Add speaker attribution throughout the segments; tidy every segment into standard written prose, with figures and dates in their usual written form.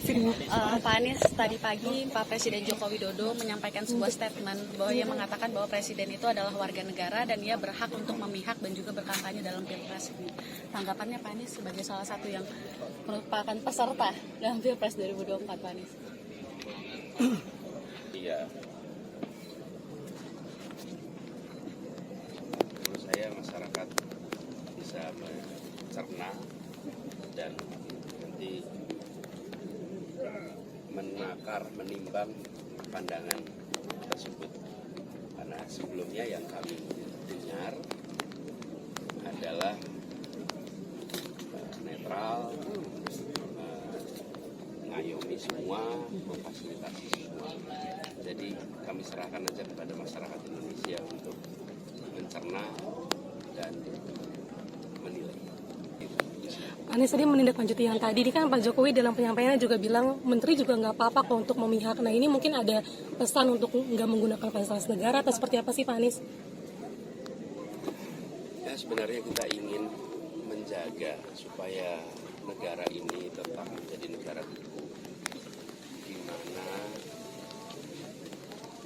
Speaker 1: Pak Anies, tadi pagi Pak Presiden Joko Widodo menyampaikan sebuah statement bahwa ia mengatakan bahwa Presiden itu adalah warga negara dan ia berhak untuk memihak dan juga berkampanye dalam Pilpres ini. Tanggapannya Pak Anies sebagai salah satu yang merupakan peserta dalam Pilpres 2024, Pak Anies.
Speaker 2: Iya. Menurut saya masyarakat bisa mencerna dan nanti menakar, menimbang pandangan tersebut. Karena sebelumnya yang kami dengar adalah netral, mengayomi semua, memfasilitasi semua. Jadi kami serahkan aja kepada masyarakat Indonesia untuk mencerna dan menilai.
Speaker 3: Anies tadi menindaklanjuti yang tadi, ini kan Pak Jokowi dalam penyampaiannya juga bilang menteri juga nggak apa-apa kok untuk memihak. Nah ini mungkin ada pesan untuk nggak menggunakan fasilitas negara atau seperti apa sih Pak Anies?
Speaker 2: Ya sebenarnya kita ingin menjaga supaya negara ini tetap menjadi negara hukum, di mana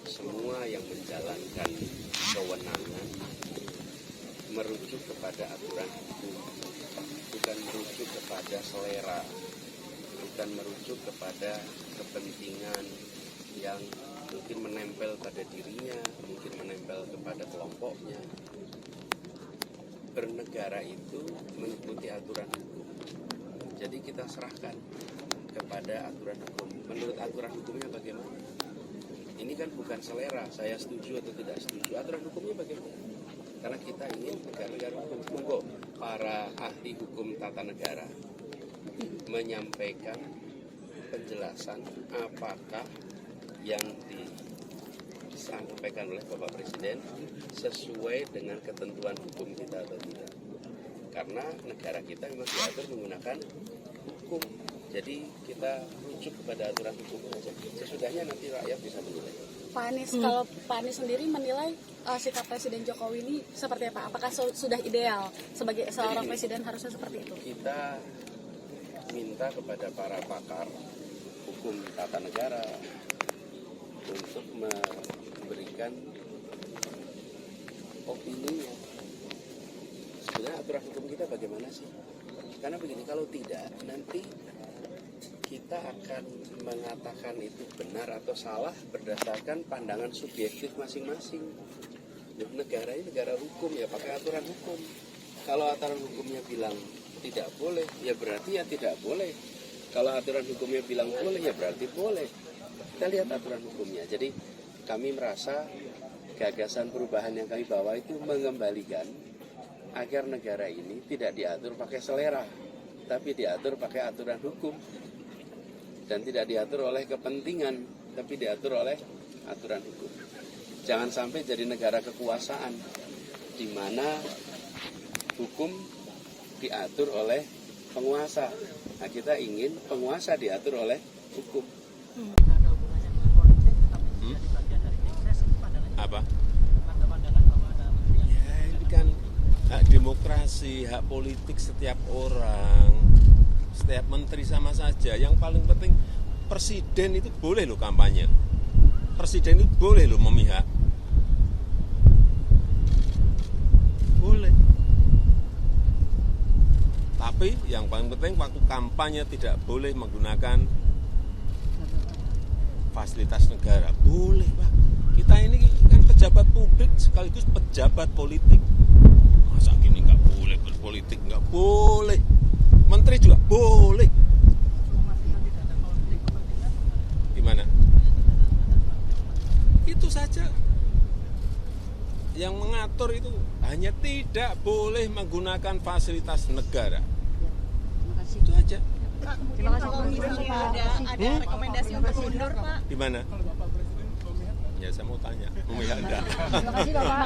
Speaker 2: semua yang menjalankan kewenangan merujuk kepada aturan hukum, bukan merujuk kepada selera, bukan merujuk kepada kepentingan yang mungkin menempel pada dirinya, mungkin menempel kepada kelompoknya. Bernegara itu mengikuti aturan hukum. Jadi kita serahkan kepada aturan hukum. Menurut aturan hukumnya bagaimana? Ini kan bukan selera, saya setuju atau tidak setuju. Aturan hukumnya bagaimana? Karena kita ingin negara hukum. Monggo para ahli hukum tata negara menyampaikan penjelasan apakah yang disampaikan oleh Bapak Presiden sesuai dengan ketentuan hukum kita atau tidak. Karena negara kita memang diatur menggunakan hukum. Jadi kita rujuk kepada aturan hukum saja. Sesudahnya nanti rakyat bisa menilai.
Speaker 1: Pak Anies, kalau Pak Anies sendiri menilai sikap Presiden Jokowi ini seperti apa? Apakah sudah ideal sebagai seorang presiden harusnya seperti itu?
Speaker 2: Kita minta kepada para pakar hukum tata negara untuk memberikan opininya. Sebenarnya aturan hukum kita bagaimana sih? Karena begini, kalau tidak nanti kita akan mengatakan itu benar atau salah berdasarkan pandangan subjektif masing-masing. Negara ini negara hukum, ya pakai aturan hukum. Kalau aturan hukumnya bilang tidak boleh, ya berarti ya tidak boleh. Kalau aturan hukumnya bilang boleh, ya berarti boleh. Kita lihat aturan hukumnya. Jadi kami merasa gagasan perubahan yang kami bawa itu mengembalikan agar negara ini tidak diatur pakai selera, tapi diatur pakai aturan hukum. Dan tidak diatur oleh kepentingan, tapi diatur oleh aturan hukum. Jangan sampai jadi negara kekuasaan, di mana hukum diatur oleh penguasa. Nah, kita ingin penguasa diatur oleh hukum. Apa? Ya, ini kan hak demokrasi, hak politik setiap orang. Setiap menteri sama saja. Yang paling penting presiden itu boleh loh kampanye. Presiden itu boleh loh memihak. Boleh. Tapi yang paling penting waktu kampanye tidak boleh menggunakan fasilitas negara. Boleh Pak. Kita ini kan pejabat publik sekaligus pejabat politik. Masa gini nggak boleh berpolitik? Nggak boleh. Menteri juga boleh. Gimana? Itu saja. Yang mengatur itu hanya tidak boleh menggunakan fasilitas negara. Itu aja.
Speaker 1: Pak, terima kasih. Komisi ada rekomendasi untuk mundur, Pak.
Speaker 2: Di mana? Ya saya mau tanya. Mau ya enggak?
Speaker 1: Terima kasih, Bapak.